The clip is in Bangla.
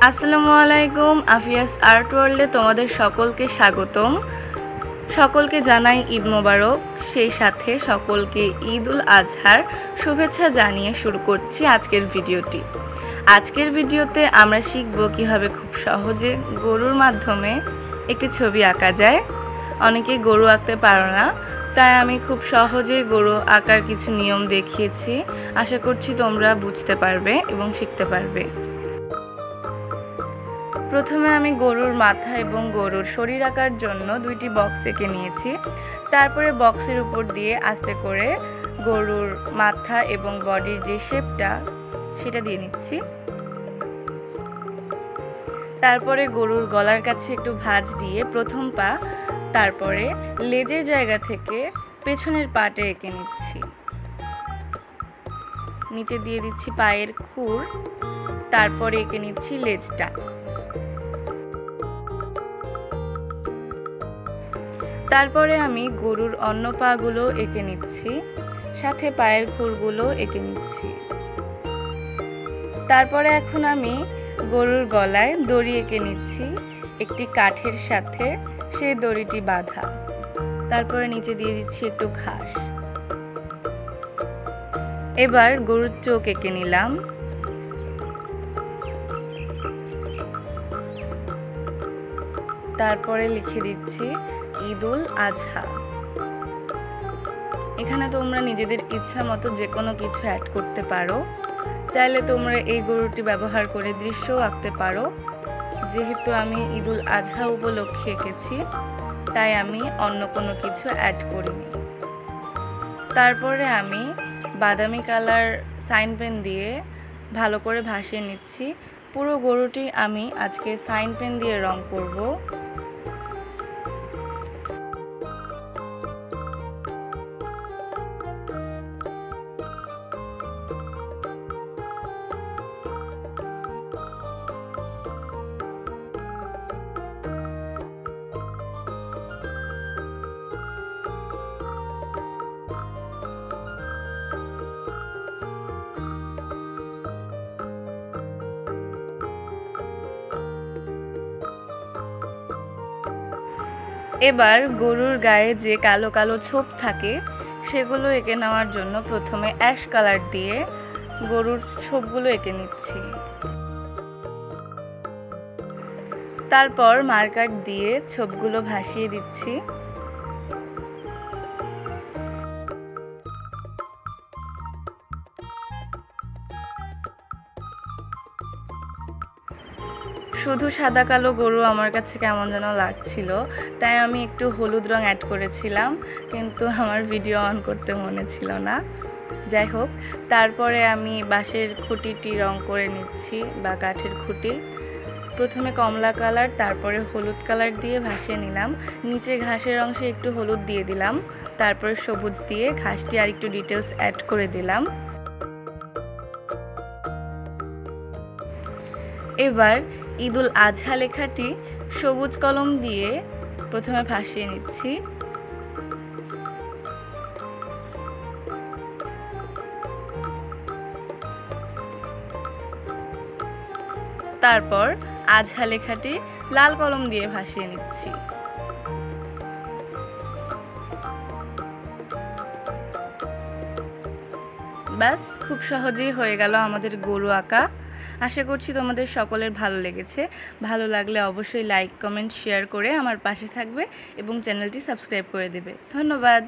আসসালামু আলাইকুম। আফিয়াস আর্ট ওয়ার্ল্ডে তোমাদের সকলকে স্বাগতম। সকলকে জানাই ঈদ মোবারক। সেই সাথে সকলকে ঈদুল আজহার শুভেচ্ছা জানিয়ে শুরু করছি আজকের ভিডিওটি। আজকের ভিডিওতে আমরা শিখব কিভাবে খুব সহজে গরুর মাধ্যমে একটি ছবি আঁকা যায়। অনেকেই গরু আঁকতে পারো না, তাই আমি খুব সহজে গরু আঁকার কিছু নিয়ম দেখিয়েছি। আশা করছি তোমরা বুঝতে পারবে এবং শিখতে পারবে। প্রথমে আমি গরুর মাথা এবং গরুর শরীর আঁকার জন্য দুইটি বক্স এঁকে নিয়েছি। তারপরে বক্সের উপর দিয়ে আস্তে করে গরুর মাথা এবং বডির যে শেপটা সেটা দিয়ে নিচ্ছি। তারপরে গরুর গলার কাছে একটু ভাঁজ দিয়ে প্রথম পা, তারপরে লেজের জায়গা থেকে পেছনের পাটে এঁকে নিচ্ছি। নিচে দিয়ে দিচ্ছি পায়ের খুর, তারপরে এঁকে নিচ্ছি লেজটা। তারপরে আমি গরুর অন্য পাগুলো এঁকে নিচ্ছি, সাথে পায়ের খুরগুলো এঁকে নিচ্ছি। তারপরে এখন আমি গরুর গলায় দড়ি এঁকে নিচ্ছি একটি কাঠের সাথে, সেই দড়িটি বাঁধা। তারপরে নিচে দিয়ে দিচ্ছি একটু ঘাস। এবার গরুর চোখ এঁকে নিলাম। তারপরে লিখে দিচ্ছি ঈদুল আজহা। এখানে তোমরা নিজেদের ইচ্ছা মতো যে কোনো কিছু অ্যাড করতে পারো। চাইলে তোমরা এই গরুটি ব্যবহার করে দৃশ্যও আঁকতে পারো। যেহেতু আমি ঈদুল আজহা উপলক্ষে এঁকেছি, তাই আমি অন্য কোনো কিছু অ্যাড করিনি। তারপরে আমি বাদামি কালার সাইন পেন দিয়ে ভালো করে ভাসিয়ে নিচ্ছি। পুরো গরুটি আমি আজকে সাইন পেন দিয়ে রং করব। এবার গরুর গায়ে যে কালো কালো ছোপ থাকে সেগুলো এঁকে নেওয়ার জন্য প্রথমে অ্যাশ কালার দিয়ে গরুর ছোপগুলো এঁকে নিচ্ছি। তারপর মার্কার দিয়ে ছোপগুলো ভাসিয়ে দিচ্ছি। শুধু সাদা কালো গরু আমার কাছে কেমন যেন লাগছিল, তাই আমি একটু হলুদ রং অ্যাড করেছিলাম, কিন্তু আমার ভিডিও অন করতে মনে ছিল না। যাই হোক, তারপরে আমি বাঁশের খুঁটিটি রং করে নিচ্ছি বা কাঠের খুঁটি। প্রথমে কমলা কালার, তারপরে হলুদ কালার দিয়ে ভাসিয়ে নিলাম। নিচে ঘাসের অংশে একটু হলুদ দিয়ে দিলাম, তারপরে সবুজ দিয়ে ঘাসটি আর একটু ডিটেলস অ্যাড করে দিলাম। এবার ঈদুল আজহা লেখাটি সবুজ কলম দিয়ে প্রথমে ভাসিয়ে নিচ্ছি। তারপর আজহা লেখাটি লাল কলম দিয়ে ভাসিয়ে নিচ্ছি। ব্যাস, খুব সহজেই হয়ে গেল আমাদের গরু আঁকা। আশা করছি তোমাদের সকলের ভালো লেগেছে। ভালো লাগলে অবশ্যই লাইক, কমেন্ট, শেয়ার করে আমার পাশে থাকবে এবং চ্যানেলটি সাবস্ক্রাইব করে দেবে। ধন্যবাদ।